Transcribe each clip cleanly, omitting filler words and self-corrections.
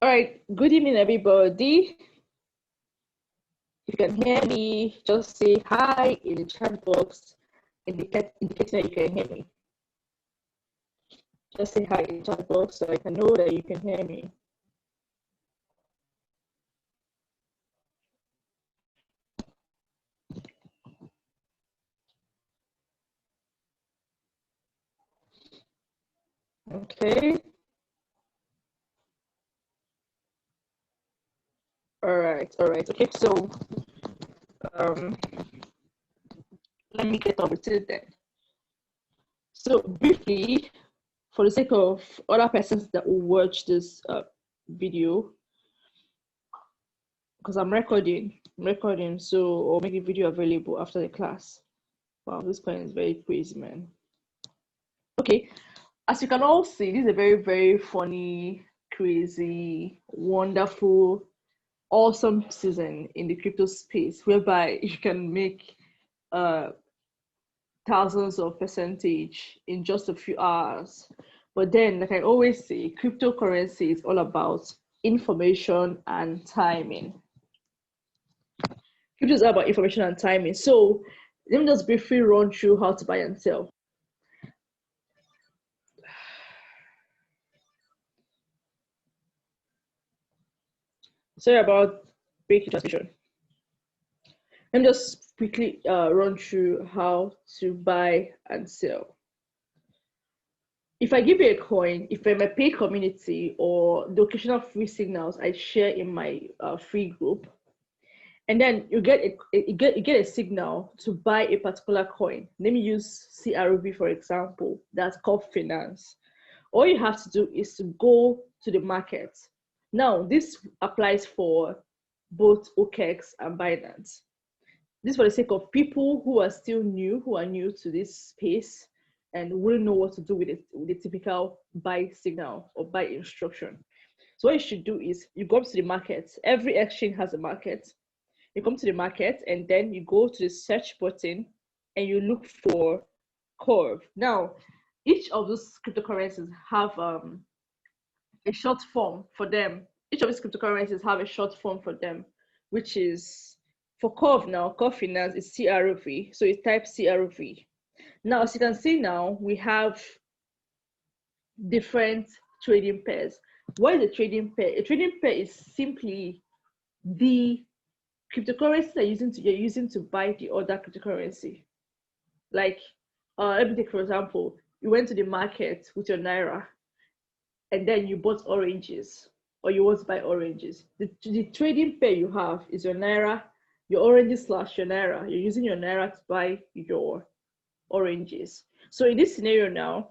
All right, good evening, everybody. If you can hear me, just say hi in the chat box, indicating that you can hear me. Just say hi in the chat box so I can know that you can hear me. Okay. All right. Okay, so let me get on with it then. So briefly, for the sake of other persons that will watch this video, because I'm recording, so I'll make the video available after the class. Wow, this coin is very crazy, man. Okay, as you can all see, this is a very, very funny, crazy, wonderful, awesome season in the crypto space, whereby you can make thousands of percentage in just a few hours. But then, like I always say, cryptocurrency is all about information and timing. Crypto is all about information and timing. So let me just briefly run through how to buy and sell. Sorry about breaking transmission. Let me just quickly run through how to buy and sell. If I give you a coin, if I'm a paid community or the occasional free signals I share in my free group, and then you get a signal to buy a particular coin. Let me use CRV for example. That's called finance. All you have to do is to go to the market. Now, this applies for both OKEx and Binance. This is for the sake of people who are still new, who are new to this space and wouldn't know what to do with it, with the typical buy signal or buy instruction. So what you should do is you go up to the market. Every exchange has a market. You come to the market and then you go to the search button and you look for Curve. Now, each of those cryptocurrencies have a short form for them. Each of these cryptocurrencies have a short form for them, which is for Curve now, Curve Finance is CRV. So you type CRV. Now, as you can see now, we have different trading pairs. What is a trading pair? A trading pair is simply the cryptocurrency that you're using to buy the other cryptocurrency. Like, let me take for example, you went to the market with your Naira and then you bought oranges or you want to buy oranges. The trading pair you have is your Naira, your oranges / your Naira. You're using your Naira to buy your oranges. So in this scenario now,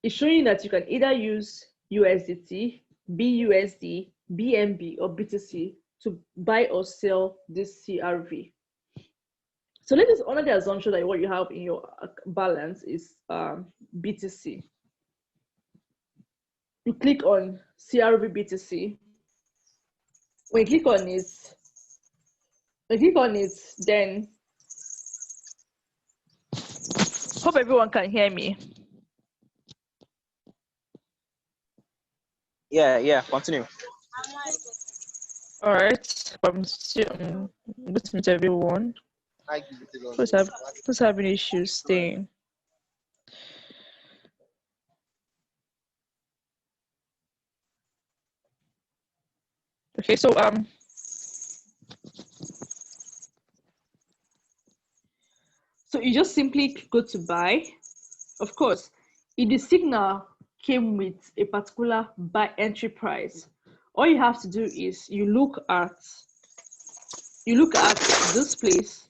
it's showing that you can either use USDT, BUSD, BNB, or BTC to buy or sell this CRV. So let us honor the assumption that what you have in your balance is BTC. You click on CRV BTC. When you click on it, then hope everyone can hear me. Yeah, continue. All right, good to meet everyone. Who's having issues staying? Okay, so you just simply go to buy. Of course, if the signal came with a particular buy entry price, all you have to do is you look at this place.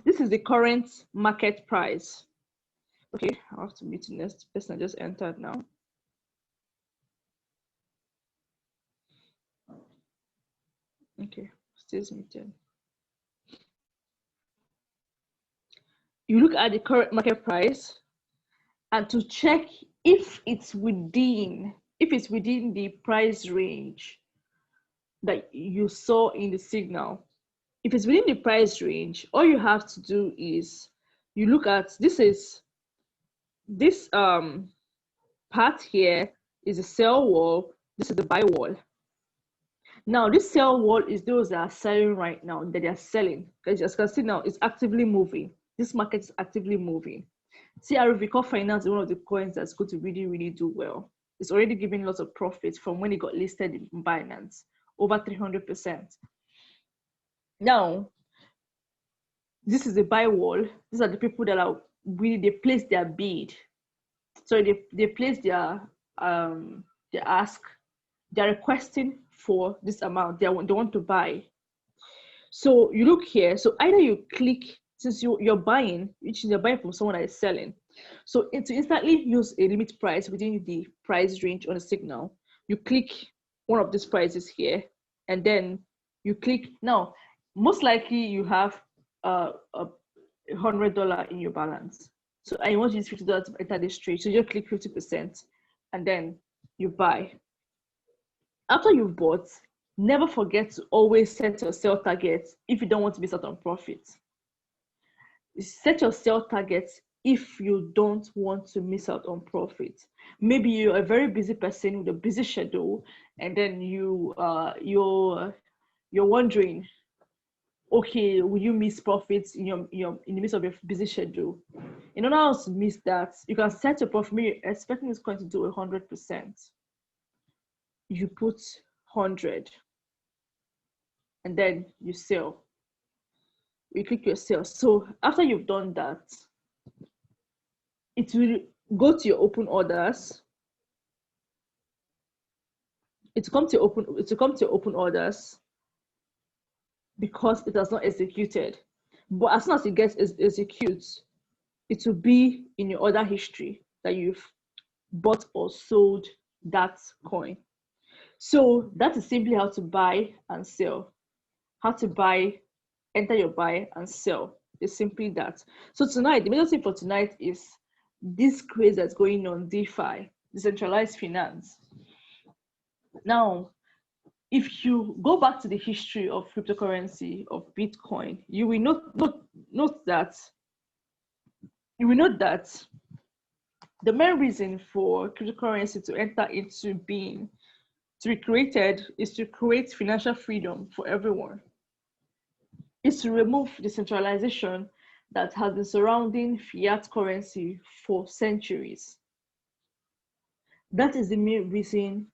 This is the current market price. Okay, I have to meet the next person I just entered now. Okay, stays muted. You look at the current market price and to check if it's within the price range that you saw in the signal. If it's within the price range, all you have to do is you look at this part here is a sell wall, This is the buy wall. Now, this sell wall is those that are selling right now, that they are selling. As you can see now, it's actively moving. This market is actively moving. CRV, Core Finance, is one of the coins that's going to really, really do well. It's already giving lots of profits from when it got listed in Binance, over 300%. Now, this is the buy wall. These are the people that are really, they place their bid. So they place their ask, they're requesting for this amount. They want to buy. So you look here. So either you click, since you're buying, which is you're buying from someone that is selling. So to instantly use a limit price within the price range on the signal, you click one of these prices here, and then you click. Now, most likely you have $100 in your balance. So and you want to use $50 to enter this trade. So you just click 50%, and then you buy. After you've bought, never forget to always set your sell target if you don't want to miss out on profit. Set your sell target if you don't want to miss out on profit. Maybe you're a very busy person with a busy schedule, and then you're wondering, okay, will you miss profits in in the midst of your busy schedule? In order to miss that, you can set your profit. Maybe you're expecting this coin to do 100%. You put 100, and then you sell. You click your sell. So after you've done that, it will go to your open orders. It will come to your open orders because it has not executed. But as soon as it gets execute, it will be in your order history that you've bought or sold that coin. So that is simply how to buy and sell. How to buy, enter your buy and sell. It's simply that. So tonight, the major thing for tonight is this craze that's going on, DeFi, decentralized finance. Now, if you go back to the history of cryptocurrency, of Bitcoin, you will note that the main reason for cryptocurrency to enter into being, to be created, is to create financial freedom for everyone. It's to remove the centralization that has been surrounding fiat currency for centuries. That is the main reason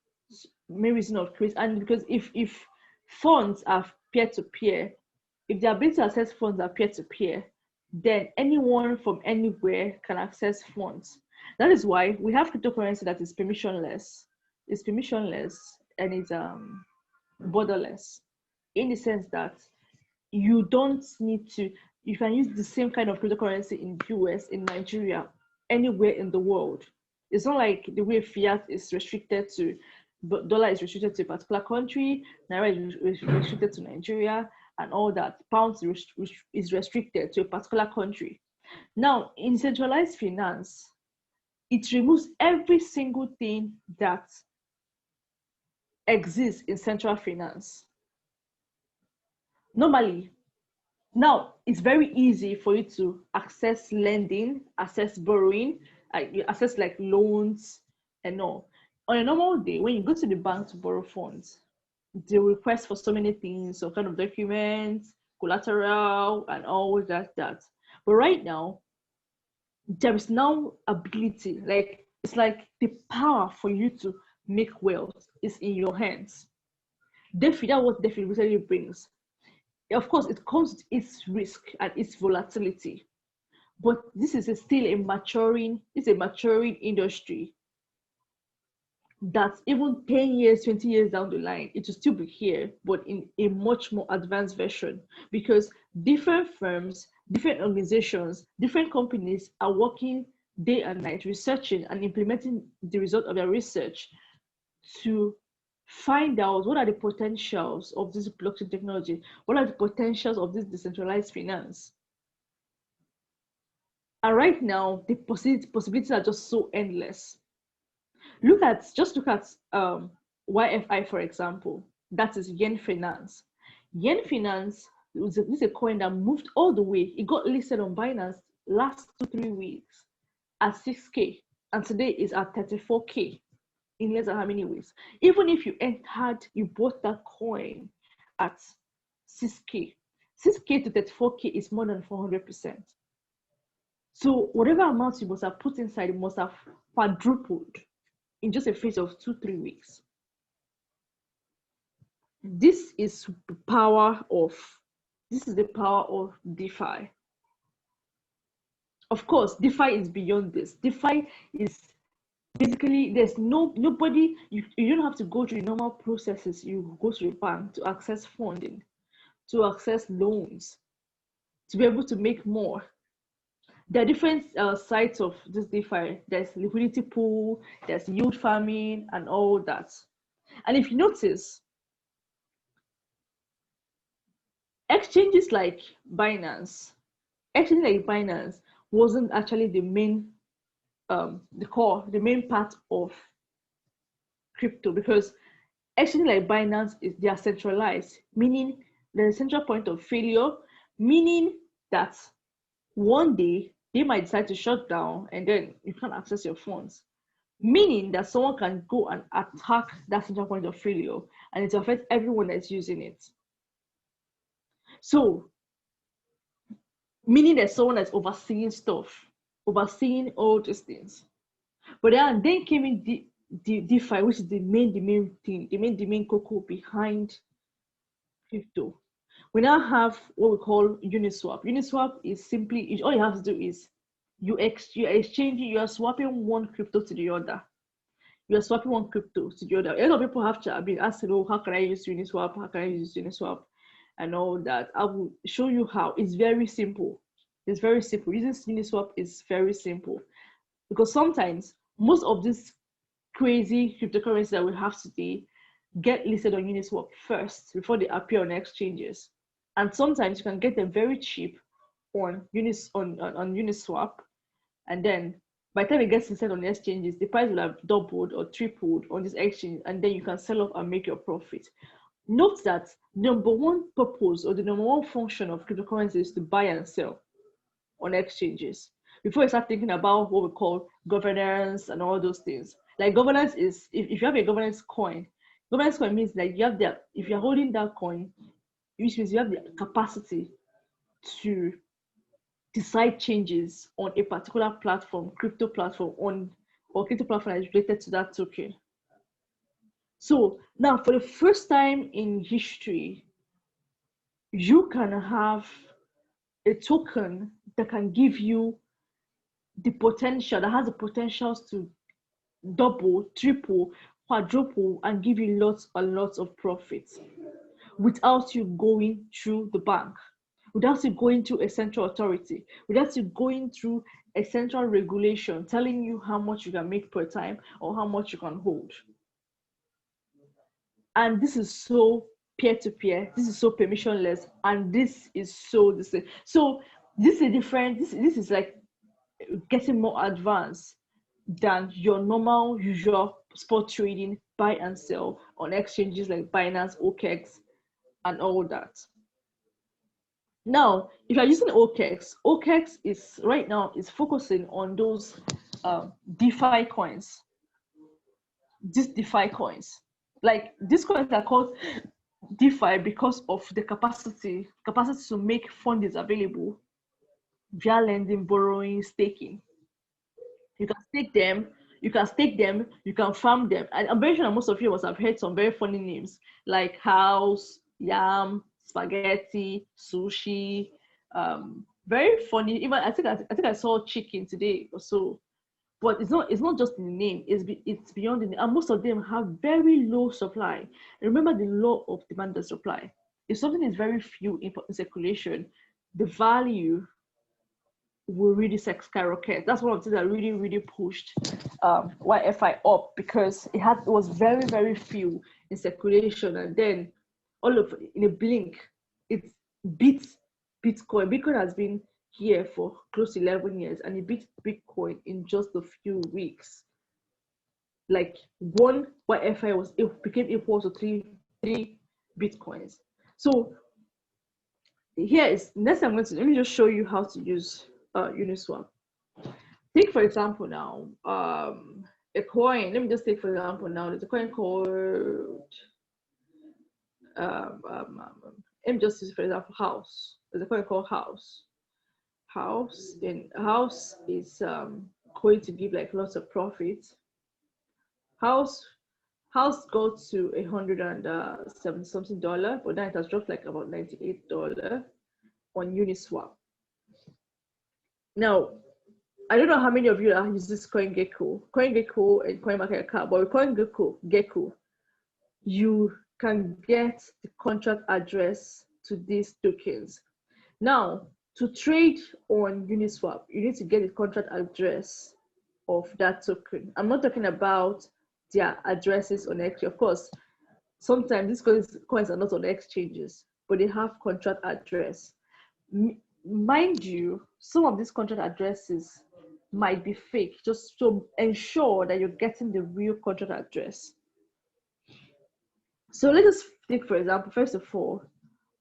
of create. And because if funds are peer-to-peer, if the ability to access funds are peer-to-peer, then anyone from anywhere can access funds. That is why we have cryptocurrency that is permissionless. It's permissionless and it's borderless, in the sense that you don't need to, you can use the same kind of cryptocurrency in the US, in Nigeria, anywhere in the world. It's not like the way fiat is restricted to, but dollar is restricted to a particular country, naira is restricted to Nigeria, and all that. Pounds is restricted to a particular country. Now, in centralized finance, it removes every single thing that exists in central finance. Normally, now it's very easy for you to access lending, access borrowing, access like loans and all. On a normal day, when you go to the bank to borrow funds, they request for so many things, some kind of documents, collateral, and all that. But right now, there is now ability, like it's like the power for you to make wealth is in your hands. DeFi, that's what DeFi really brings. Of course, it comes with its risk and its volatility, but this is still a maturing industry that even 10 years, 20 years down the line, it will still be here, but in a much more advanced version, because different firms, different organizations, different companies are working day and night, researching and implementing the result of their research to find out what are the potentials of this blockchain technology, what are the potentials of this decentralized finance. And right now, the possibilities are just so endless. Look at YFI, for example. That is Yen Finance. Yen Finance is a coin that moved all the way. It got listed on Binance last 2-3 weeks at 6K, and today is at 34K. in less than how many weeks. Even if you bought that coin at 6K, 6K to 34K is more than 400%. So whatever amount you must have put inside, it must have quadrupled in just a phase of 2-3 weeks. This is the power of DeFi. Of course, DeFi is beyond this. DeFi is basically, there's nobody, you don't have to go through the normal processes. You go to the bank to access funding, to access loans, to be able to make more. There are different sides of this DeFi. There's liquidity pool, there's yield farming, and all that. And if you notice, exchanges like Binance, wasn't actually the main, the main part of crypto, because exchanges like Binance they are centralized, meaning there's a central point of failure, meaning that one day they might decide to shut down and then you can't access your funds, meaning that someone can go and attack that central point of failure and it affects everyone that's using it. So, meaning that someone that's overseeing stuff, overseeing all these things. But then came in the DeFi, which is the main thing, the main cocoa behind crypto. We now have what we call Uniswap. Uniswap is simply, all you have to do is you are swapping one crypto to the other. You are swapping one crypto to the other. A lot of people have been asking, oh, how can I use Uniswap? How can I use Uniswap? And all that. I will show you how. It's very simple. It's very simple. Using Uniswap is very simple, because sometimes most of these crazy cryptocurrencies that we have today get listed on Uniswap first before they appear on exchanges. And sometimes you can get them very cheap on Uniswap, and then by the time it gets listed on the exchanges, the price will have doubled or tripled on this exchange, and then you can sell off and make your profit. Note that number one purpose or the number one function of cryptocurrency is to buy and sell on exchanges. Before you start thinking about what we call governance and all those things. Like governance is, if you have a governance coin means that you have if you're holding that coin, which means you have the capacity to decide changes on a particular platform, crypto platform, or crypto platform that is related to that token. So now, for the first time in history, you can have a token that can give you the potential, that has the potentials to double, triple, quadruple, and give you lots and lots of profits without you going through the bank, without you going through a central authority, without you going through a central regulation telling you how much you can make per time or how much you can hold. And this is so peer-to-peer, this is so permissionless, and this is so the same. So this is different. This is like getting more advanced than your normal usual spot trading, buy and sell on exchanges like Binance, OKEx, and all that. Now, if you're using OKEx is right now is focusing on those DeFi coins. These DeFi coins, like these coins are called DeFi because of the capacity to make funds available via lending, borrowing, staking. You can stake them, you can farm them. And I'm very sure that most of you must have heard some very funny names like house, yam, spaghetti, sushi. Very funny. Even I think I saw chicken today or so. But it's not just in the name, it's beyond the name. And most of them have very low supply. Remember the law of demand and supply. If something is very few in circulation, the value will really skyrocket. That's one of the things that really pushed YFI up, because it was very, very few in circulation, and then in a blink, it beats Bitcoin. Bitcoin has been here for close to 11 years, and it beat Bitcoin in just a few weeks. Like one YFI became equal to three Bitcoins. So here is next. Let me just show you how to use Uniswap. Take for example now, a coin. Let me just take for example now. There's a coin called let me just use for example house. There's a coin called house. House is going to give like lots of profit. House got to $170 something, but then it has dropped like about $98 on Uniswap. Now, I don't know how many of you are using this CoinGecko and CoinMarketCap, but with CoinGecko, you can get the contract address to these tokens. Now, to trade on Uniswap, you need to get the contract address of that token. I'm not talking about their addresses on exchange. Of course, sometimes these coins are not on exchanges, but they have contract address. Mind you, some of these contract addresses might be fake, just to ensure that you're getting the real contract address. So let us take, for example, first of all,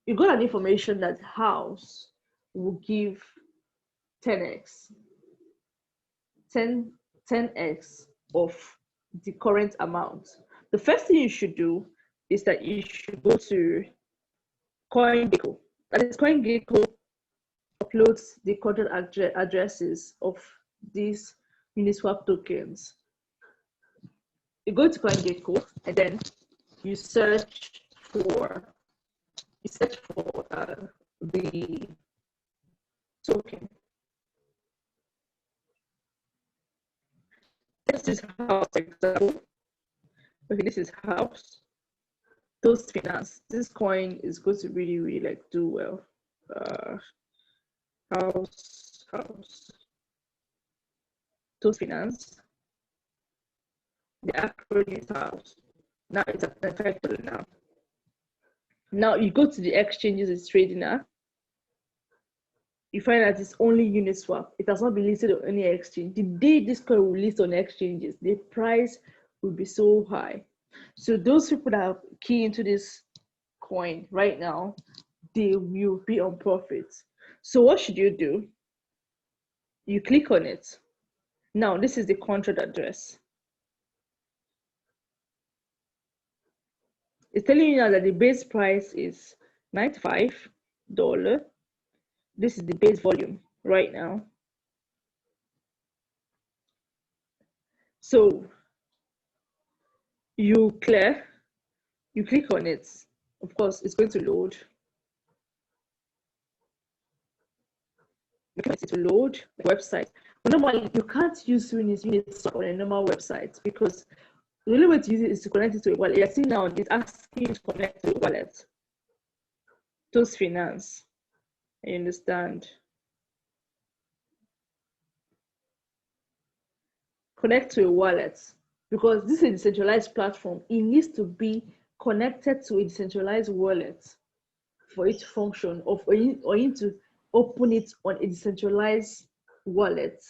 you got an information that house will give 10x of the current amount. The first thing you should do is that you should go to CoinGecko. That is, CoinGecko uploads the contract addresses of these Uniswap tokens. You go to CoinGecko and then you search for the token. This is house example. Okay, this is house. Toast Finance. This coin is going to really like do well. House. Toast Finance. The acronym is house. Now it's at $5 now. Now you go to the exchanges it's trading at. You find that it's only Uniswap. It has not been listed on any exchange. The day this coin will list on exchanges, the price will be so high. So those people that are key into this coin right now, they will be on profit. So what should you do? You click on it. Now this is the contract address. It's telling you now that the base price is $95. This is the base volume right now. So you click on it. Of course, it's going to load. It will load the website. But normally, you can't use Uniswap on a normal website because the only way to use it is to connect it to a wallet. You're seeing now it's asking you to connect to a wallet. Toast Finance. I understand. Connect to a wallet because this is a decentralized platform. It needs to be connected to a decentralized wallet for it to function, or you need to open it on a decentralized wallet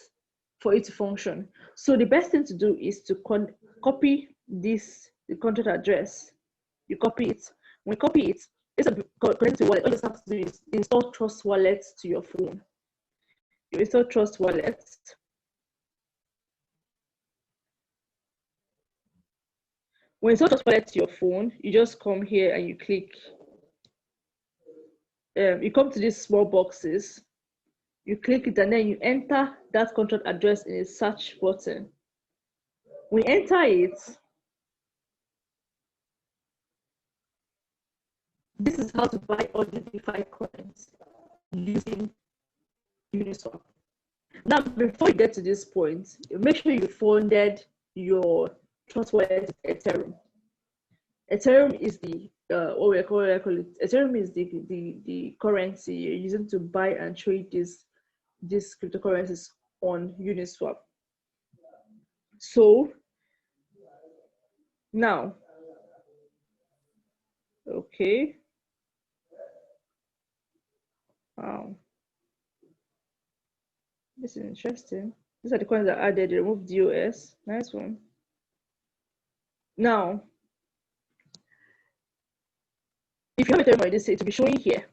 for it to function. So the best thing to do is to copy the contract address. You copy it. When you copy it, it's connect to wallet. All you just have to do is install Trust Wallet to your phone. You install Trust Wallet. When you install Trust Wallet to your phone, you just come here and you click. You come to these small boxes. You click it and then you enter that contract address in a search button. When you enter it, this is how to buy all the DeFi coins using Uniswap. Now, before you get to this point, make sure you funded your Trust Wallet Ethereum. Ethereum is the what we call it. Ethereum is the currency you're using to buy and trade these cryptocurrencies on Uniswap. So now, okay. Wow. This is interesting. These are the coins that are added. Remove DOS. Nice one. Now, if you have Ethereum on this, it will be showing here.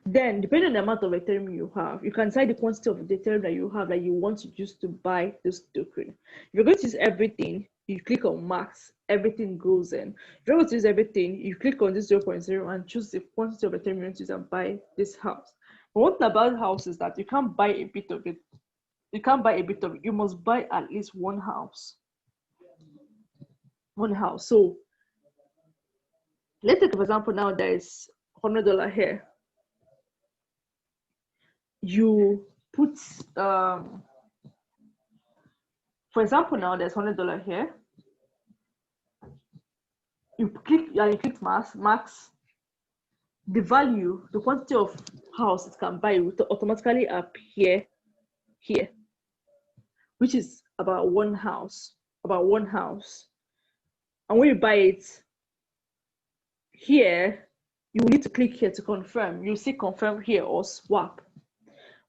Then, depending on the amount of Ethereum you have, you can decide the quantity of the Ethereum that you have that you want to use to buy this token. If you're going to use everything, you click on max, everything goes in. If you're going to use everything, you click on this 0.0 and choose the quantity of Ethereum you want to use and buy this house. But one thing about house is that you can't buy a bit of it. You can't buy a bit of it. You must buy at least one house. One house. So let's take for example now there is $100 here. You put for example now there's $100 here. You click max. The value, the quantity of house it can buy will automatically appear here, which is about one house. And when you buy it here, you will need to click here to confirm. You'll see confirm here or swap.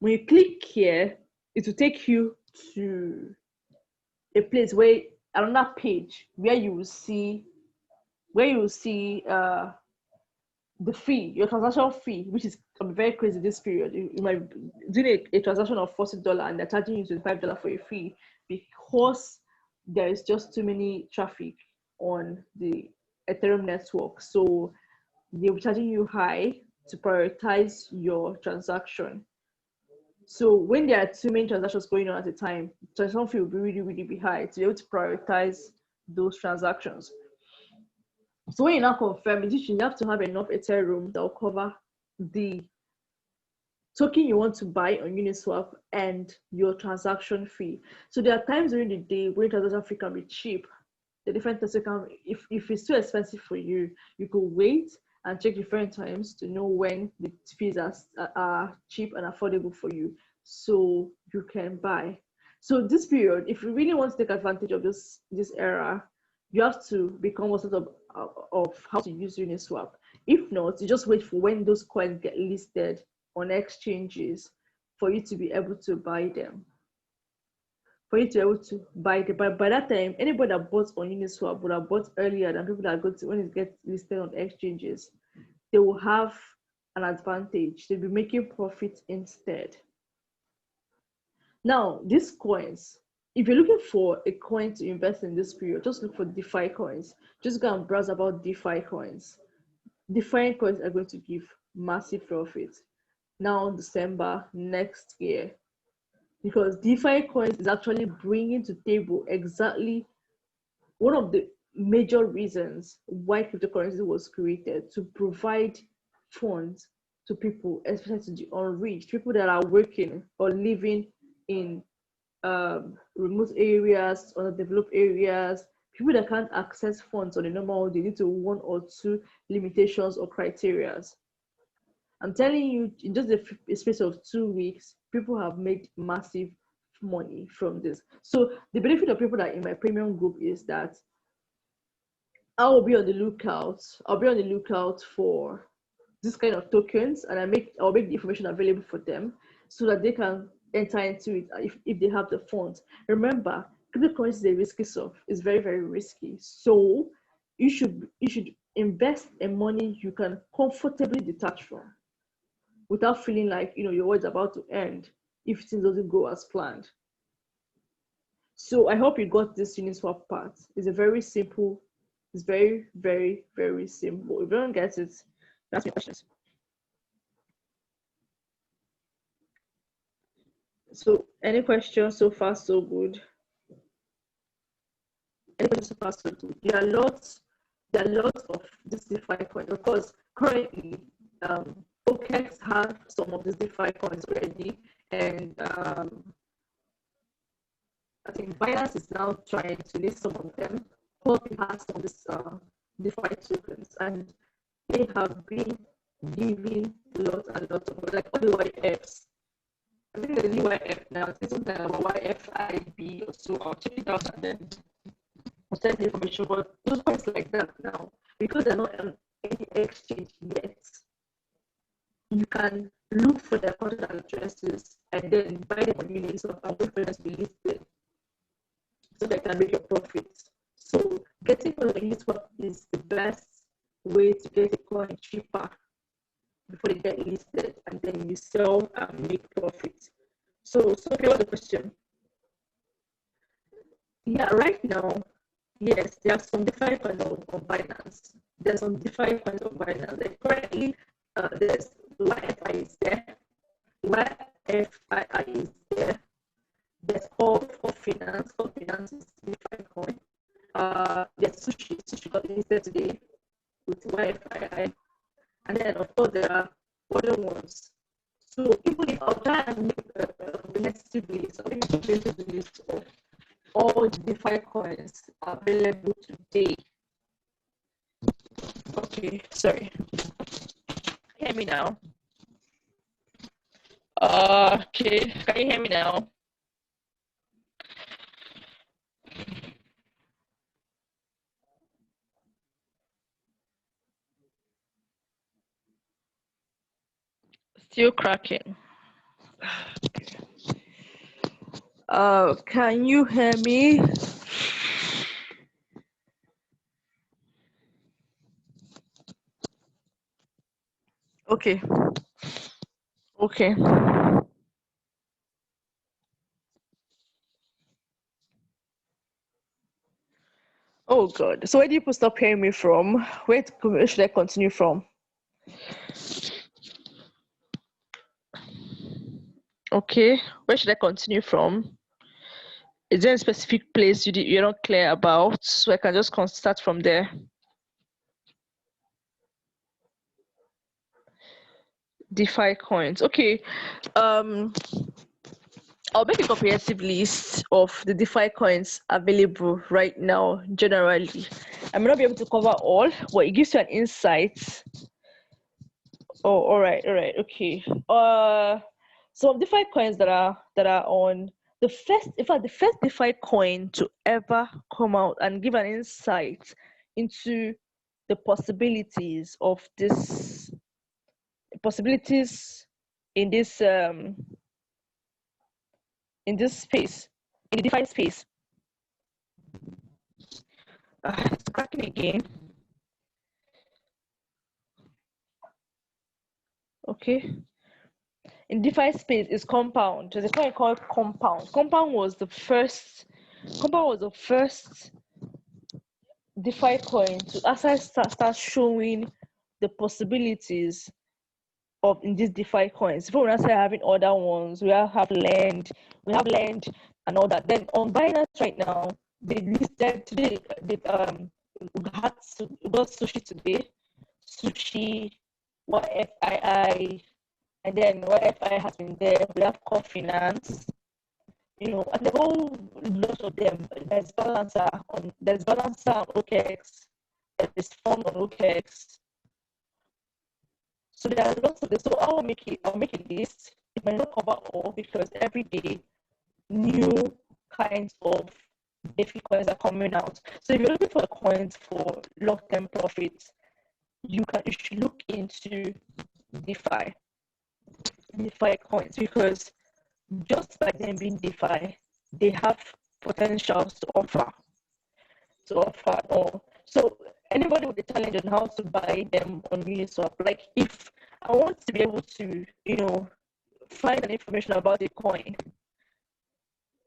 When you click here, it will take you to a place where another page where you will see the fee, your transaction fee, which is very crazy this period. You might do a transaction of $40 and they're charging you $25 for a fee because there is just too many traffic on the Ethereum network. So they'll be charging you high to prioritize your transaction. So when there are too many transactions going on at a time, transaction fee will be really high to be able to prioritize those transactions. So when you now confirm it, you have to have enough Ethereum that will cover the token you want to buy on Uniswap and your transaction fee. So there are times during the day when transaction fee can be cheap. The different times if it's too expensive for you, you could wait and check different times to know when the fees are cheap and affordable for you, so you can buy. So this period, if you really want to take advantage of this era, you have to become a sort of how to use Uniswap. If not, you just wait for when those coins get listed on exchanges for you to be able to buy them. But by that time, anybody that bought on Uniswap would have bought earlier than people that go to when it gets listed on exchanges. They will have an advantage. They'll be making profit instead. Now, these coins, if you're looking for a coin to invest in this period, just look for DeFi coins. Just go and browse about DeFi coins. DeFi coins are going to give massive profit now, December next year, because DeFi coins is actually bringing to table exactly one of the major reasons why cryptocurrency was created, to provide funds to people, especially to the unreached, people that are working or living in remote areas, underdeveloped areas, people that can't access funds on a normal day due to one or two limitations or criterias. I'm telling you, in just a space of 2 weeks, people have made massive money from this. So the benefit of people that are in my premium group is that I will be on the lookout. I'll be on the lookout for this kind of tokens, and I'll make the information available for them so that they can enter into it if they have the funds. Remember, cryptocurrency is a risky stuff. It's very risky. So you should invest in money you can comfortably detach from, without feeling like your world's about to end if things doesn't go as planned. So I hope you got this Uniswap part. It's a very simple. It's very simple. If you don't get it, ask me questions. So any questions so far so good? Any questions so far so good? There are lots of this DeFi coins. Of course, currently OKEx have some of these DeFi coins already, and I think Binance is now trying to list some of them. Huobi has some of these DeFi tokens, and they have been giving lots and lots of, like all the YFs. I think the new YF now, it's something about YFIB or so. I'll check it out and then I'll send the information. But those coins like that now, because they're not on any exchange yet, you can look for their contact addresses and then buy them on Uniswap and wait for them to be listed so they can make your profits. So getting on Uniswap is the best way to get a coin cheaper before they get listed, and then you sell and make profit. So okay, what's the question? Yeah, right now, yes, there are some DeFi coins on Binance. There's some DeFi coins on Binance. Like currently, there's YFI is there. YFI is there. There's Core Finance. Core Finance is DeFi coin. There's Sushi. Sushi got listed today with YFI. And then, of course, there are other ones. So even if I'll try and make the next list, I'll make a list of all the DeFi coins available today. Okay, sorry. Hear me now? Okay, can you hear me now? Still cracking. Can you hear me? Okay. Okay. Oh God. So where do you stop hearing me from? Where should I continue from? Okay. Where should I continue from? Is there a specific place you're not clear about? So I can just start from there. DeFi coins. Okay. I'll make a comprehensive list of the DeFi coins available right now, generally. I may not be able to cover all, but it gives you an insight. Oh, all right, okay. Some DeFi coins that are on the first, in fact, the first DeFi coin to ever come out and give an insight into the possibilities of this in this space, in the DeFi space. It's cracking again. Okay. In DeFi space is Compound. There's a coin called Compound. Compound was the first DeFi coin to actually start showing the possibilities of in these DeFi coins. Before we start having other ones, we have Lend and all that. Then on Binance right now, they listed today. We got Sushi today. Sushi, YFII, and then YFI has been there. We have Core Finance, and the whole lot of them. There's Balancer on OKX. There's Fund on OKX. So there are lots of this. So I'll make a list. It might not cover all because every day new kinds of DeFi coins are coming out. So if you're looking for coins for long-term profits, you should look into DeFi coins, because just by them being DeFi, they have potentials to offer all. So anybody with a challenge on how to buy them on Uniswap, like if I want to be able to, find an information about a coin,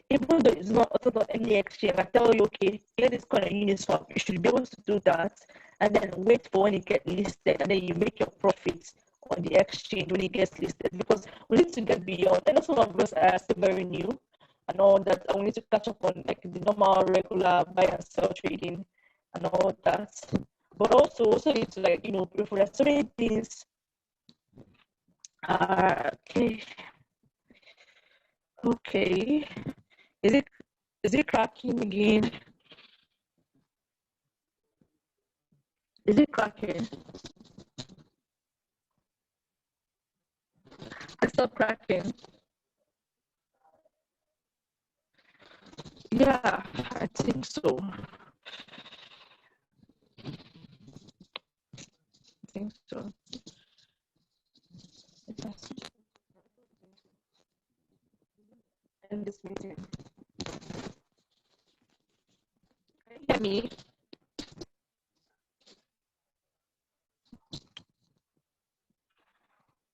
even though it's not also on any exchange, I tell you, okay, get this coin on Uniswap, you should be able to do that, and then wait for when it gets listed, and then you make your profits on the exchange when it gets listed, because we need to get beyond. I know some of us are still very new and all that, and we need to catch up on like the normal regular buy and sell trading and all that. But also need to there's so many things. Okay. Is it cracking again? Is it cracking? It's still cracking. Yeah, I think so. End this meeting. Can you hear me?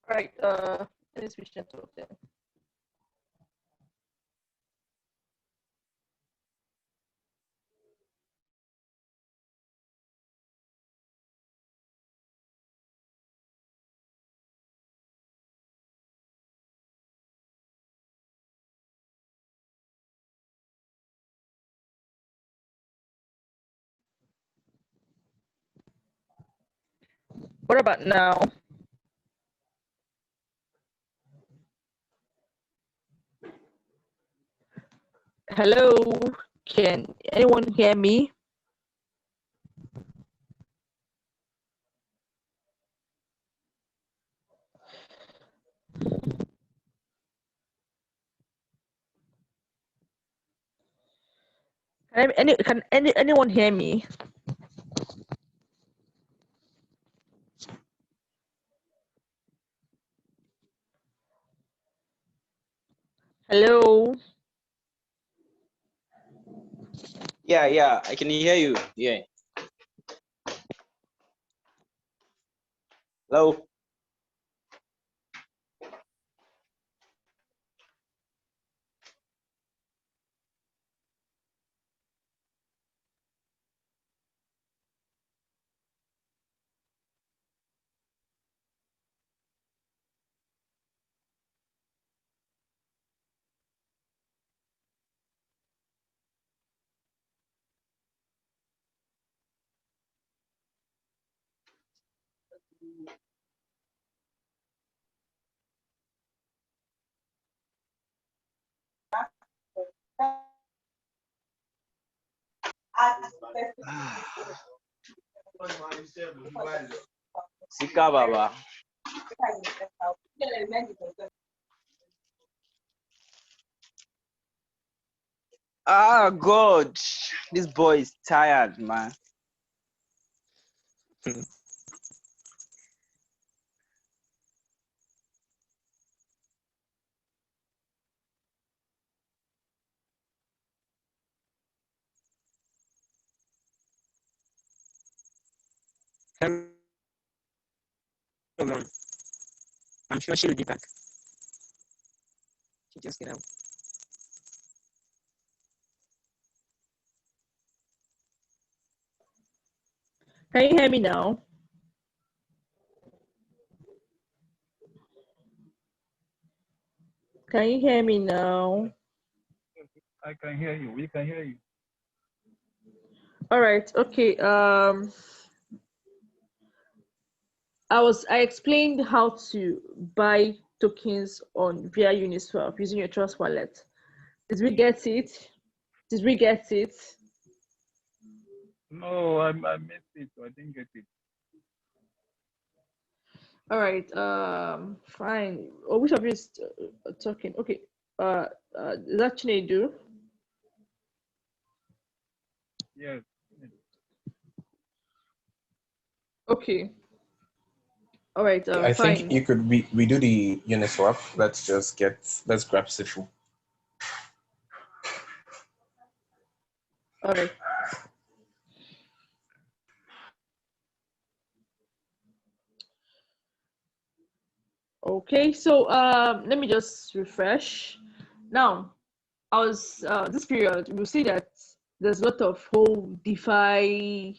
All right. Let's switch network then. What about now? Hello, can anyone hear me? Can anyone hear me? Hello. Yeah, I can hear you. Yeah. Hello. Sika Baba. Ah, God. This boy is tired, man. Hello, ma'am. I'm sure she'll be back. She just get out. Can you hear me now? Can you hear me now? I can hear you. We can hear you. All right. Okay. I explained how to buy tokens on via Uniswap using your Trust wallet. Did we get it? Did we get it? No, I missed it. I didn't get it. All right. Fine. Oh, which of you is talking? Okay. Is that Chinedu? Yes. Okay. All right. I think Fine. you could redo the Uniswap. Let's grab Sifu. All right. Okay. So let me just refresh. Now, I was this period we'll see that there's a lot of whole DeFi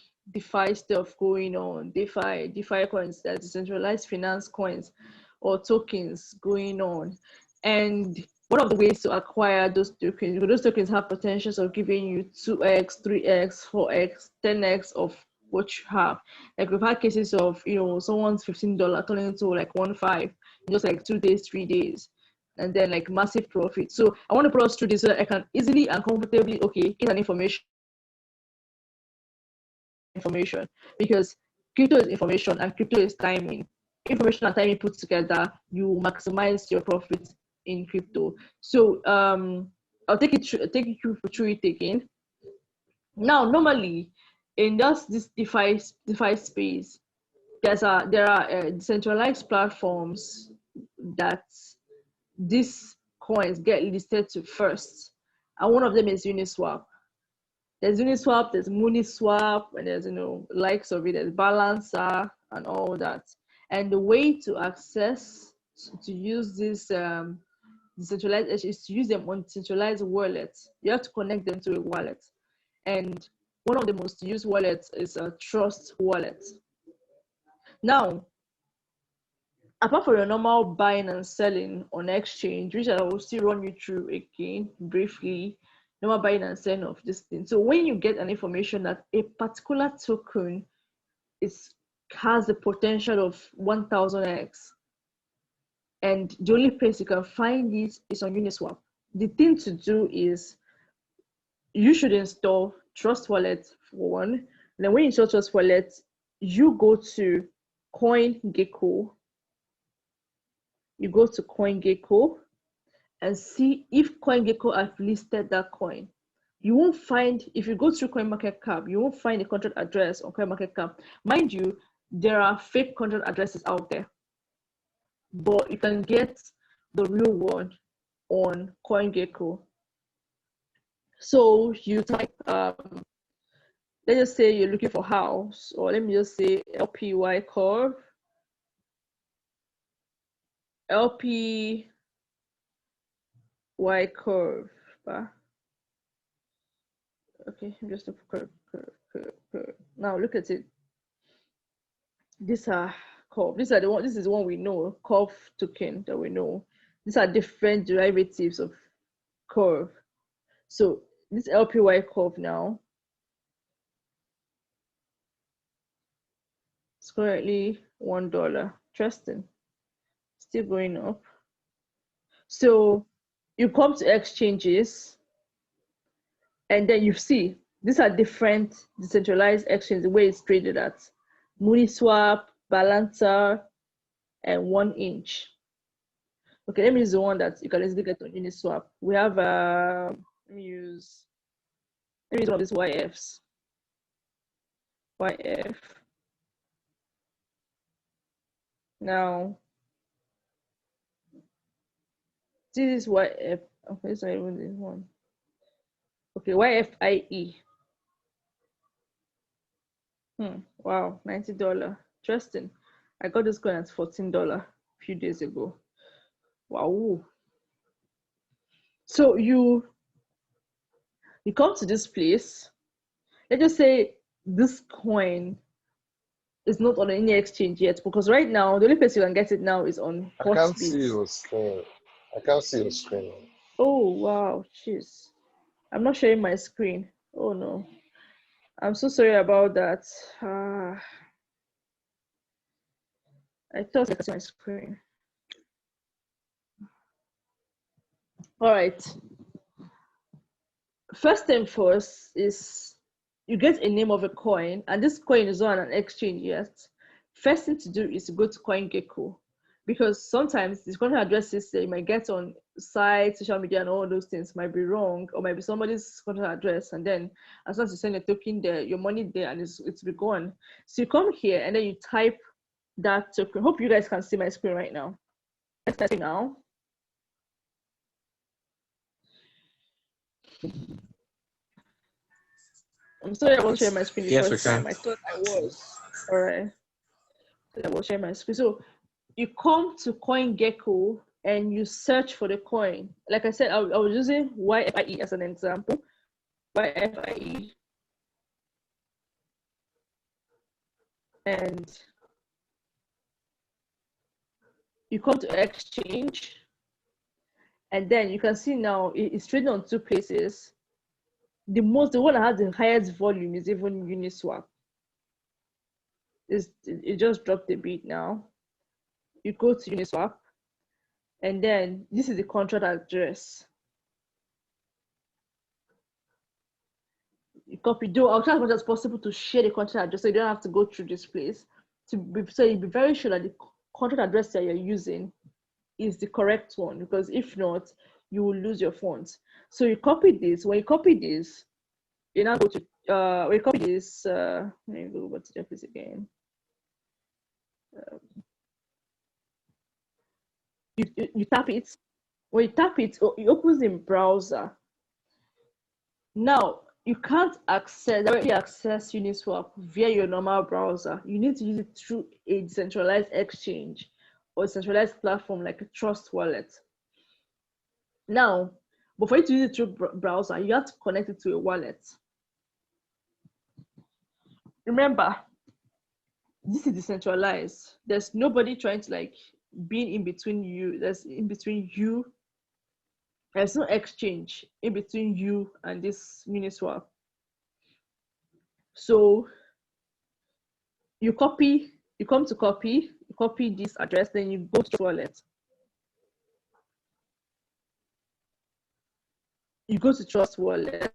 stuff going on. DeFi coins, that decentralized finance coins or tokens going on. And one of the ways to acquire those tokens, because those tokens have potentials of giving you 2x, 3x, 4x, 10x of what you have. Like we've had cases of, someone's $15 turning into like 1.5 in just like 2 days, 3 days, and then like massive profit. So I want to put us through this so that I can easily and comfortably, get an information, because crypto is information and crypto is timing. Information and timing put together, you maximize your profits in crypto. So I'll take you through it again. Now, normally in just this DeFi space, there are decentralized platforms that these coins get listed to first, and one of them is Uniswap. There's Uniswap, there's Mooniswap, and there's likes of it, there's Balancer and all that. And the way to access to use this decentralized exchange is to use them on centralized wallets. You have to connect them to a wallet, and one of the most used wallets is a Trust wallet. Now, apart from your normal buying and selling on exchange, which I will still run you through again briefly, normal buying and selling of this thing. So when you get an information that a particular token has the potential of 1000x, and the only place you can find it is on Uniswap, the thing to do is you should install Trust Wallet for one. And then when you install Trust Wallet, you go to CoinGecko. You go to CoinGecko and see if CoinGecko have listed that coin. You won't find, if you go through CoinMarketCap, you won't find a contract address on CoinMarketCap. Mind you, there are fake contract addresses out there, but you can get the real one on CoinGecko. So you type, let's just say you're looking for house, or let me just say LPY curve, LPY curve. Okay, just a curve. Now look at it. These are curve. These are the one. This is the one we know. Curve token that we know. These are different derivatives of curve. So this LPY curve now, it's currently $1. Interesting. Still going up. So you come to exchanges, and then you see these are different decentralized exchanges, the way it's traded at. Uniswap, Balancer, and 1inch. Okay, let me use the one that you can easily get on Uniswap. We have let me use one of these YFs. YF. Now, this is YF. Okay, it's not even this one. Okay, YFIE. Wow, $90. Interesting. I got this coin at $14 a few days ago. Wow. So you come to this place. Let's just say this coin is not on any exchange yet, because right now the only place you can get it now is on I can't Hotbit. see your screen. I can't see your screen. Oh wow, jeez. I'm not sharing my screen. Oh no. I'm so sorry about that. I thought I could see my screen. All right. First thing first is you get a name of a coin, and this coin is not on an exchange yet. First thing to do is to go to CoinGecko, because sometimes these contract addresses that you might get on sites, social media, and all those things might be wrong, or might be somebody's contract address, and then as soon as you send a token there, your money there, and it's be gone. So you come here and then you type that token. Hope you guys can see my screen right now. Let's type it now. I'm sorry I won't share my screen the Yes, we first time. can. I thought I was. All right. I will share my screen. So you come to CoinGecko and you search for the coin. Like I said, I was using YFIE as an example. YFIE. And you come to exchange. And then you can see now it's trading on two places. The one that has the highest volume is even Uniswap. It just dropped a bit now. You go to Uniswap, and then this is the contract address. You copy. I'll try as much as possible to share the contract address so you don't have to go through this place. So you'll be very sure that the contract address that you're using is the correct one, because if not, you will lose your funds. So you copy this. When you copy this, you now go to we copy this. Let me go over to the office again. You tap it. When you tap it, it opens in browser. Now you can't directly access Uniswap via your normal browser. You need to use it through a decentralized exchange or a centralized platform like a trust wallet. Now, but for you to use it through browser, you have to connect it to a wallet. Remember, this is decentralized. There's nobody trying to like be in between you. There's in between you. There's no exchange in between you and this Uniswap. So you come to copy, you copy this address, then you go to wallet. You go to Trust Wallet.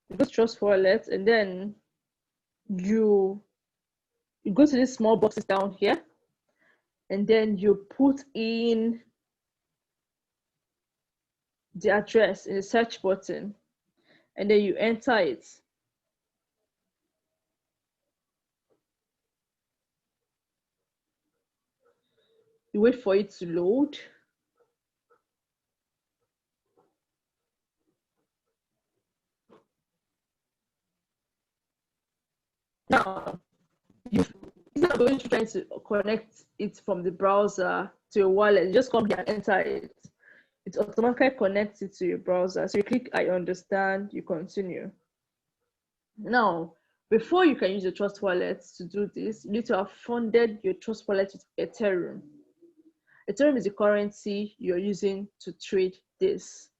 You go to Trust Wallet, and then you go to these small boxes down here, and then you put in the address in the search button, and then you enter it. You wait for it to load. Now, it's not going to try to connect it from the browser to your wallet. You just come here and enter it. It automatically connects it to your browser. So you click I understand, you continue. Now, before you can use your Trust Wallet to do this, you need to have funded your Trust Wallet with Ethereum. Ethereum is the currency you're using to trade this.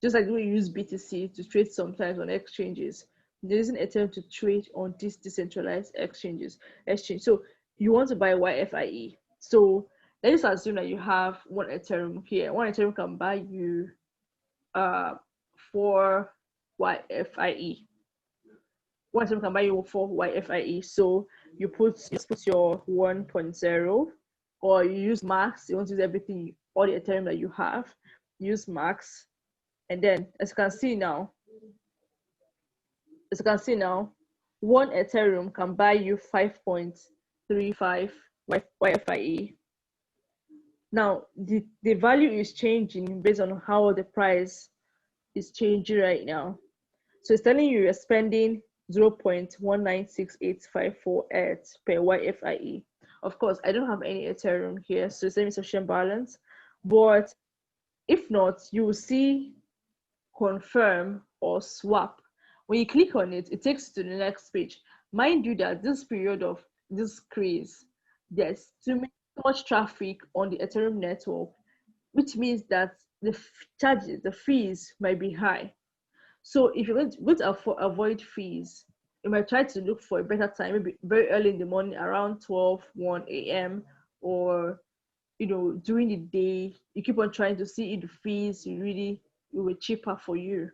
Just like we use BTC to trade sometimes on exchanges, they're using Ethereum to trade on these decentralized exchange. So you want to buy YFIE. So let's just assume that you have one Ethereum here. One Ethereum can buy you 4 YFIE. One Ethereum can buy you 4 YFIE. So you put your 1.0, or you use max. You want to use everything, all the Ethereum that you have. Use max, and then as you can see now, one Ethereum can buy you 5.35 YFIE. Now, the value is changing based on how the price is changing right now. So it's telling you you're spending 0.196854 ETH per YFIE. Of course, I don't have any Ethereum here, so it's sufficient balance. But if not, you will see confirm or swap. When you click on it, it takes you to the next page. Mind you that this period of this craze, there's too much traffic on the Ethereum network, which means that the charges, the fees might be high. So if you're going to avoid fees, you might try to look for a better time, maybe very early in the morning, around 1 a.m. or during the day. You keep on trying to see if the fees it will be cheaper for you.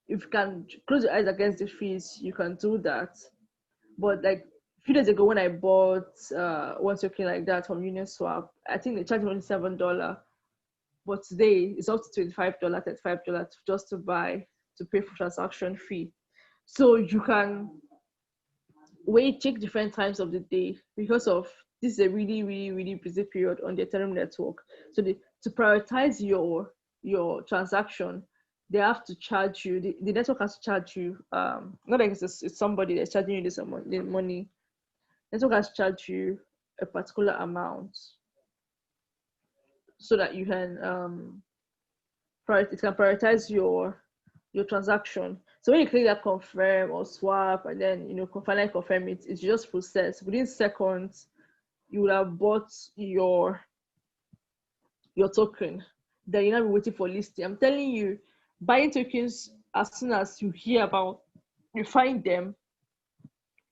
If you can close your eyes against the fees, you can do that. But like a few days ago when I bought one token like that from Uniswap, I think they charged me only $7. But today it's up to $25, $35 just to pay for transaction fee. So you can check different times of the day, because of this is a really, really, really busy period on the Ethereum network. So to prioritize your transaction, they have to charge you. The network has to charge you. Not like it's somebody that's charging you the money. The network has to charge you a particular amount so that you can prioritize your transaction. So when you click that confirm or swap, and then finally confirm it, it's just processed. Within seconds, you will have bought your token. Then you'll not be waiting for listing. I'm telling you, buying tokens as soon as you find them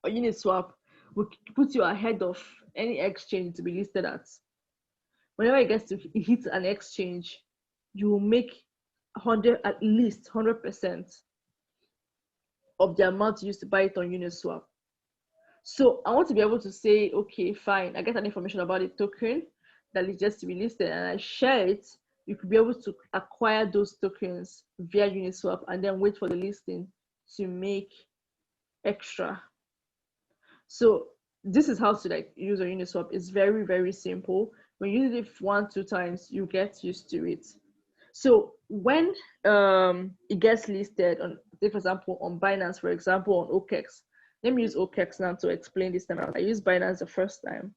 on Uniswap will put you ahead of any exchange to be listed at. Whenever it gets to hit an exchange, you will make at least 100% of the amount you used to buy it on Uniswap. So I want to be able to say, okay, fine, I get an information about the token that is just to be listed, and I share it. You could be able to acquire those tokens via Uniswap and then wait for the listing to make extra. So this is how to use a Uniswap. It's very, very simple. When you use it 1-2 times, you get used to it. So when it gets listed on, say for example, on Binance, for example, on OKEx, Let me use OKEX now to explain this time around. I used Binance the first time.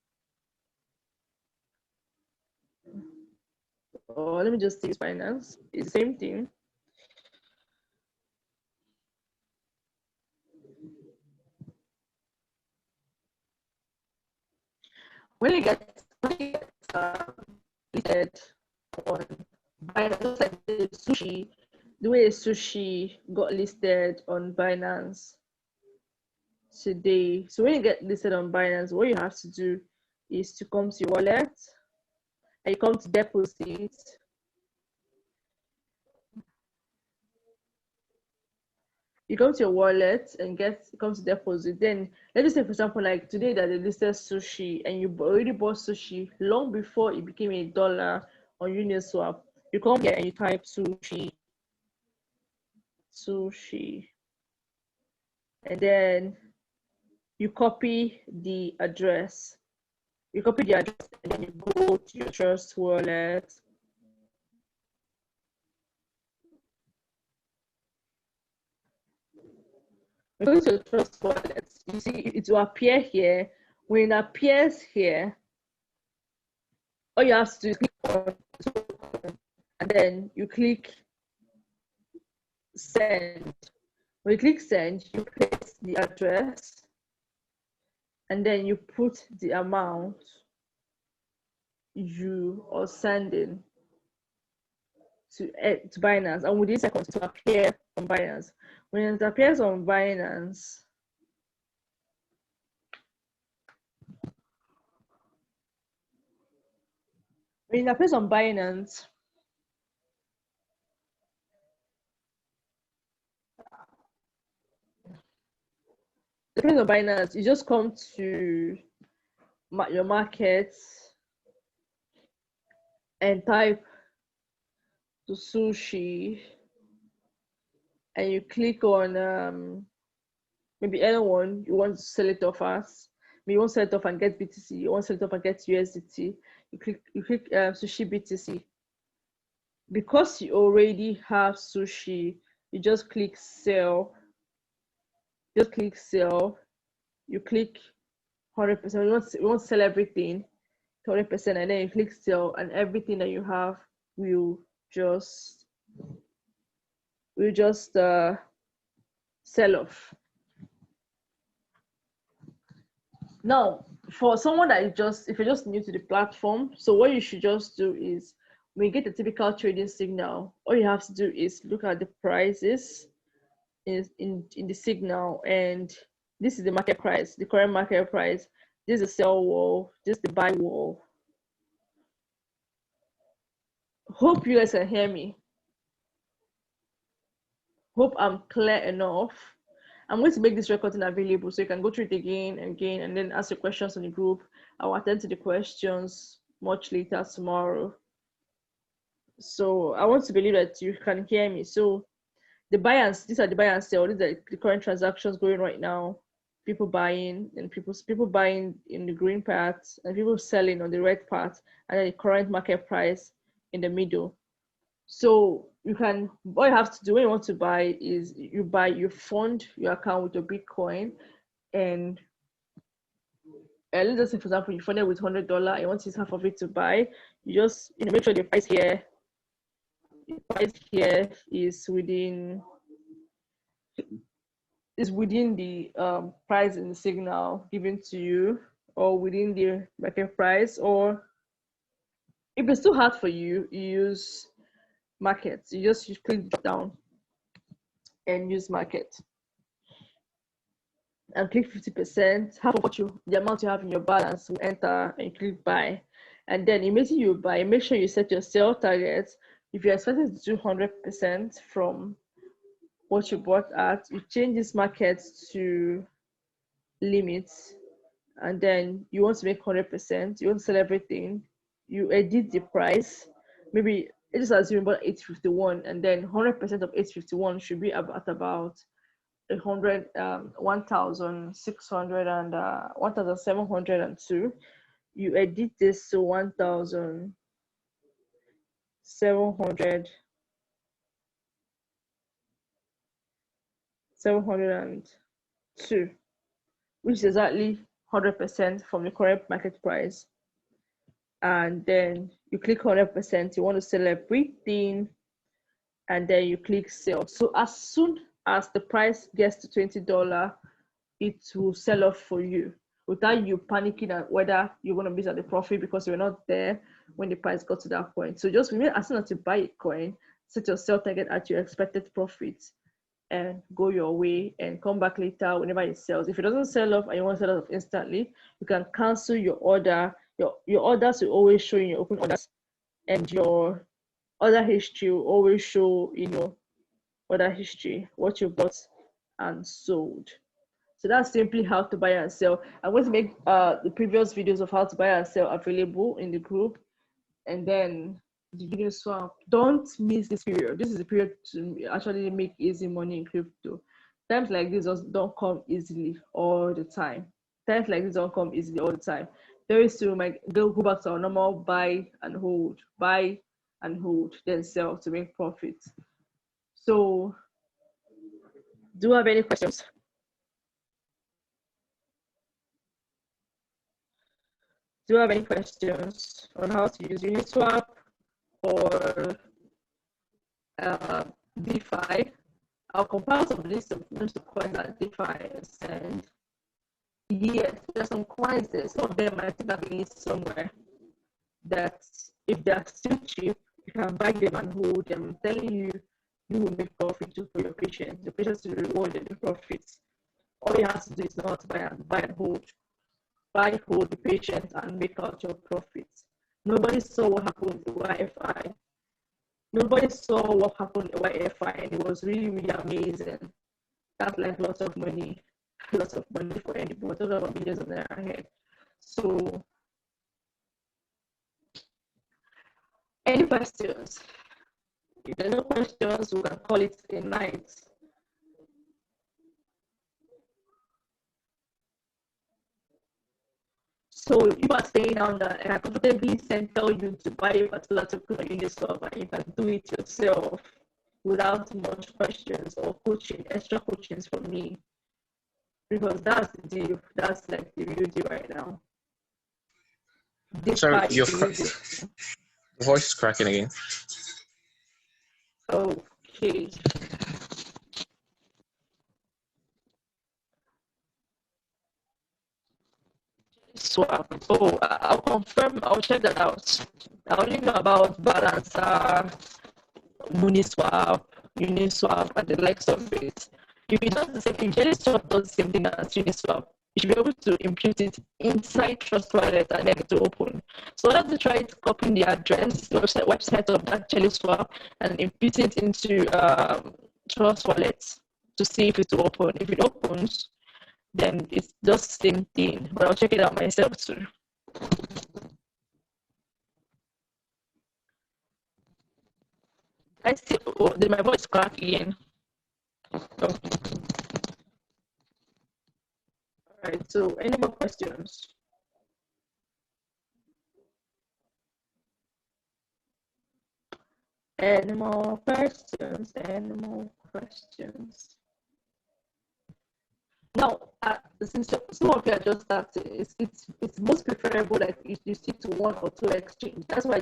Or let me just use Binance. It's the same thing. When you get listed on Binance, just like the sushi, the way sushi got listed on Binance today. So when you get listed on Binance, what you have to do is to come to your wallet and you come to deposit. You come to your wallet and come to deposit. Then let's say, for example, like today that they listed sushi and you already bought sushi long before it became $1 on Uniswap. You come here and you type sushi, and then you copy the address. You copy the address and then you go to your Trust wallet. Go to your Trust wallet. You see it will appear here. When it appears here, all you have to do is click on and then you click send. When you click send, you paste the address and then you put the amount you are sending to Binance, and within seconds to appear on Binance. When it appears on Binance, you just come to your market and type the sushi and you click on maybe anyone you want to sell it off as. Maybe you want to sell it off and get BTC, you want to sell it off and get USDT. You click sushi BTC. Because you already have sushi, you just click sell. You click 100%. We want to sell everything 100%, and then you click sell, and everything that you have will just sell off. Now, for someone that if you're just new to the platform, so what you should just do is, when you get the typical trading signal, all you have to do is look at the prices in the signal, and this is the market price, the current market price. This is the sell wall, this is the buy wall. Hope you guys can hear me. Hope I'm clear enough. I'm going to make this recording available so you can go through it again and again and then ask your questions on the group. I'll attend to the questions much later tomorrow. So I want to believe that you can hear me. So these are the buy and sell. These are the current transactions going right now. People buying and people buying in the green part and people selling on the red part, and then the current market price in the middle. So what you have to do when you want to buy is you fund your account with your Bitcoin, and let's just say, for example, you funded with $100, you want to use half of it to buy. You just make sure the price here is within the price in the signal given to you, or within the market price. Or if it's too hard for you, you use markets. You click drop down and use market and click 50%. Half of the amount you have in your balance will enter, and you click buy. And then immediately you buy, make sure you set your sell target. If you're expecting to do 100% from what you bought at, you change this market to limits, and then you want to make 100%, you want to sell everything, you edit the price. Maybe it is assuming about 851, and then 100% of 851 should be at about 1,600 and 1,702. You edit this to 1,702. which is exactly 100% from the current market price. And then you click 100%, you want to sell everything, and then you click sell. So as soon as the price gets to $20, it will sell off for you without you panicking at whether you're going to miss out the profit because you're not there when the price got to that point. So just remember, as soon as you buy a coin, set your sell target at your expected profit and go your way and come back later whenever it sells. If it doesn't sell off and you want to sell off instantly, you can cancel your order. Your orders will always show in your open orders, and your order history will always show in your order history what you bought and sold. So that's simply how to buy and sell. I'm going to make the previous videos of how to buy and sell available in the group, and then the Uniswap. Don't miss this period. This is the period to actually make easy money in crypto. Times like this just don't come easily all the time. Times like this don't come easily all the time. Very soon we might go back to our normal buy and hold, then sell to make profit. So, do you have any questions? Do you have any questions on how to use Uniswap or DeFi? I'll compile some list of names of coins that DeFi and yes, there's some coins there. Some of them I think I've been somewhere that if they're still cheap, you can buy them and hold them. I'm telling you, you will make profit just for your patience. The patience will reward the profits. All you have to do is not buy and hold. Buy, hold, be patient, and make out your profits. Nobody saw what happened with YFI. Nobody saw what happened with YFI, and it was really, really amazing. That's like lots of money for anybody. Those are millions of naira ahead. So, any questions? If there are no questions, we can call it a night. So you are saying now that I comfortably tell you to buy a particular token on Uniswap and you can do it yourself without much questions or coaching, extra coachings from me. Because that's the deal. That's like the real deal right now. Sorry, your voice is cracking again. Okay. Swap. Oh, I'll confirm. I'll check that out. I only know about Balance, Uniswap, and the likes of it. If it does the same thing, Uniswap does the same thing as Uniswap. You should be able to impute it inside Trust Wallet and then it will open. So I have to try copying the address, the website of that Uniswap and impute it into Trust Wallet to see if it will open. If it opens, then it's just the same thing. But I'll check it out myself too. I see. Oh, did my voice crack again? Oh. All right. So, any more questions? Any more questions? Any more questions? Now, since some of you are just starting, it's most preferable that you stick to one or two exchanges. That's why I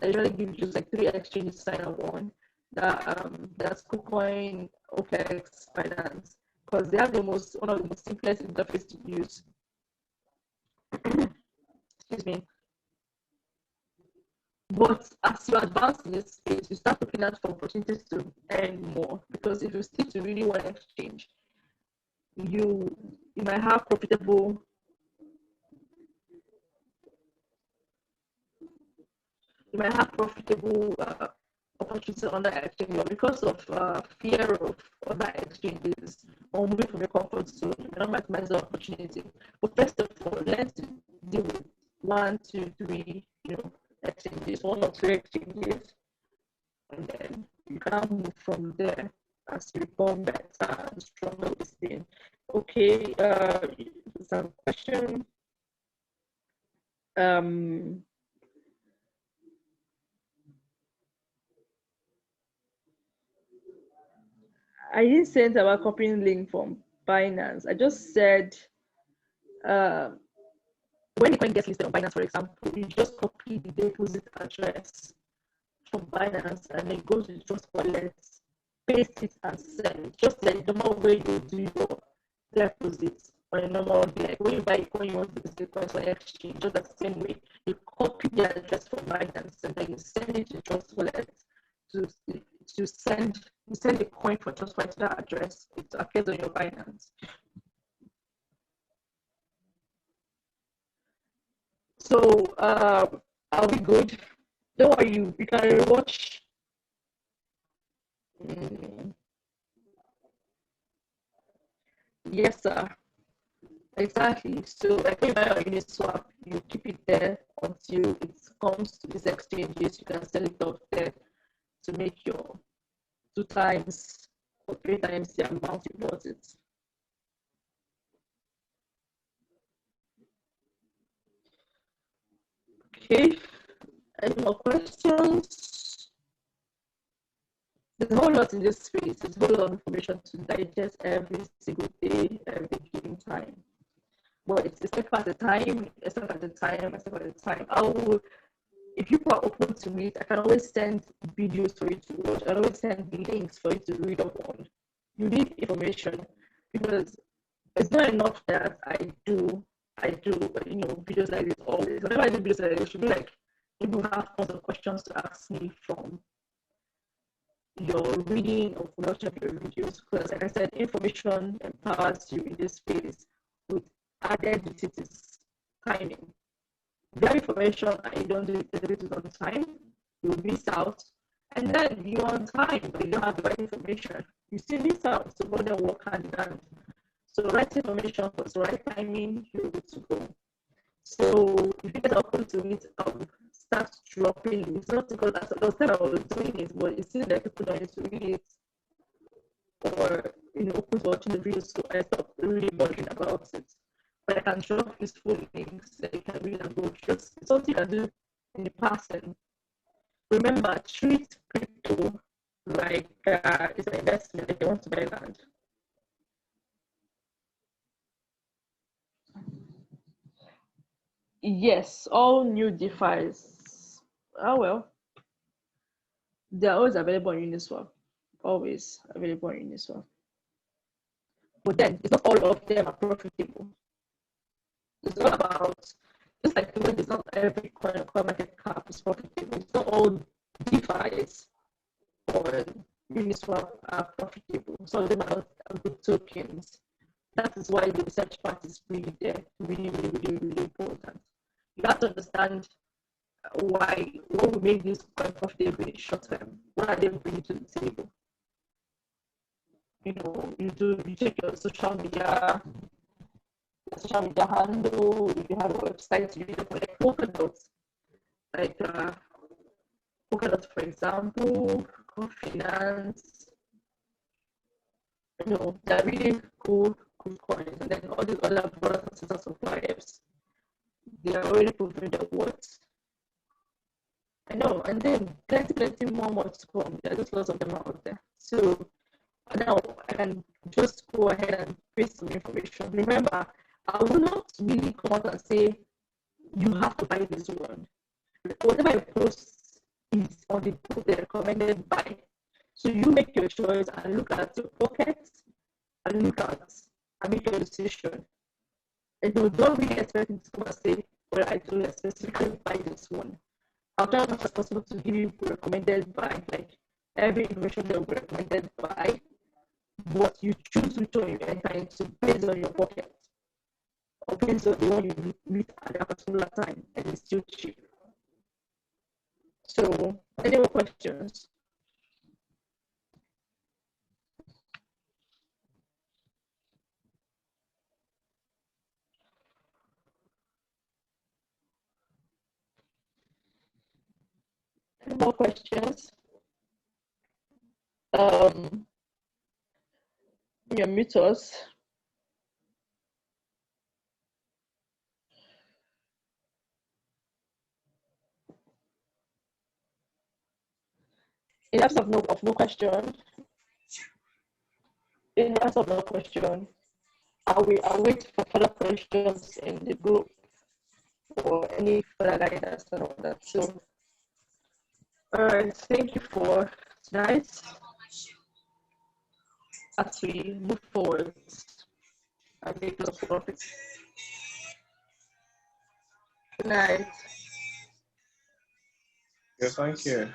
usually give just like 3 exchanges to sign up on. That's KuCoin, OPEX, Binance, because they have one of the most simplest interface to use. Excuse me. But as you advance in this space, you start looking out for opportunities to earn more. Because if you stick to really one exchange, you might have profitable opportunities on that exchange, but because of fear of other exchanges or moving from your comfort zone, you don't maximize the opportunity. But first of all, learn to deal with 1, 2, 3, exchanges, 1 or 2 exchanges, and then you can move from there as you become better and stronger with this thing. Okay, some question. I didn't say about copying link from Binance. I just said um, when the coin gets listed on Binance, for example, you just copy the deposit address from Binance and then go to the Trust Wallet, paste it and send it. Just like the normal way you do your deposits on a normal day. Like when you buy a coin, you want to use the coins for exchange, just the same way. You copy the address from Binance and then you send it to Trust Wallet to send the coin for Trust Wallet to that address. It appears on your Binance. So are we good? Don't worry, you can watch. Yes, sir. Exactly. So like when you buy on Uniswap, you keep it there until it comes to these exchanges. You can sell it off there to make your 2 times or 3 times the amount you bought it. Okay. Any more questions? There's a whole lot in this space. There's a whole lot of information to digest every single day, every given time. But it's a step at a time, a step at a time, a step at a time. I will, if people are open to it, I can always send videos for you to watch. I can always send links for you to read up on. You need information because it's not enough that I do, videos like this always. Whenever I do videos like this, it should be like people have tons of questions to ask me from your reading or watching of your videos. Because like I said, information empowers you in this space with added with it is timing. If you have information and you don't do it on time, you'll miss out. And then you're on time, but you don't have the right information. You still miss out. So both them work hand in hand. So right information plus right timing, you're good to go. So if you get open to it, start dropping. It's not because that's the time I was doing it, but it seems like people don't need to read it or open to watching the videos, so I stopped really bothering about it. But I can drop useful links that you can read and go. Just it's something I do in the past. And remember, treat crypto like it's an investment if you want to buy land. Yes, all new DeFis. Oh well, they're always available on Uniswap. Always available on Uniswap. But then it's not all of them are profitable. It's all about just like the way it's not every coin market cap is profitable. It's not all DeFis or Uniswap are profitable. Some of them are not good tokens. That is why the research part is really there, really important. You have to understand why what will make this coin profitable in short term. What are they bringing to the table? You check your social media handle. If you have a website, you need to collect Polkadot. Like Polkadot, for example, Finance. They're really cool coins. And then all these other brothers and sisters suppliers, they are already proving their worth. I know, and then plenty more to come. There are just lots of them out there. So now I can just go ahead and paste some information. Remember, I will not really come out and say you have to buy this one. Whatever I post is on the recommended buy. So you make your choice and look at your pockets and make your decision. And you don't really expect me to come and say, well, I don't specifically buy this one. I'll try as much as possible to give you recommended buy, like every information that will be recommended buy, but you choose which one you enter into based on your pocket or based on the one you meet at that particular time, and it's still cheap. So, any more questions? Any more questions? You mute us. In absence of no question, I'll wait for further questions in the group or any further guidance and all that. So, all right, thank you for tonight as we move forward and make those profits. Good night. Yeah, thank you.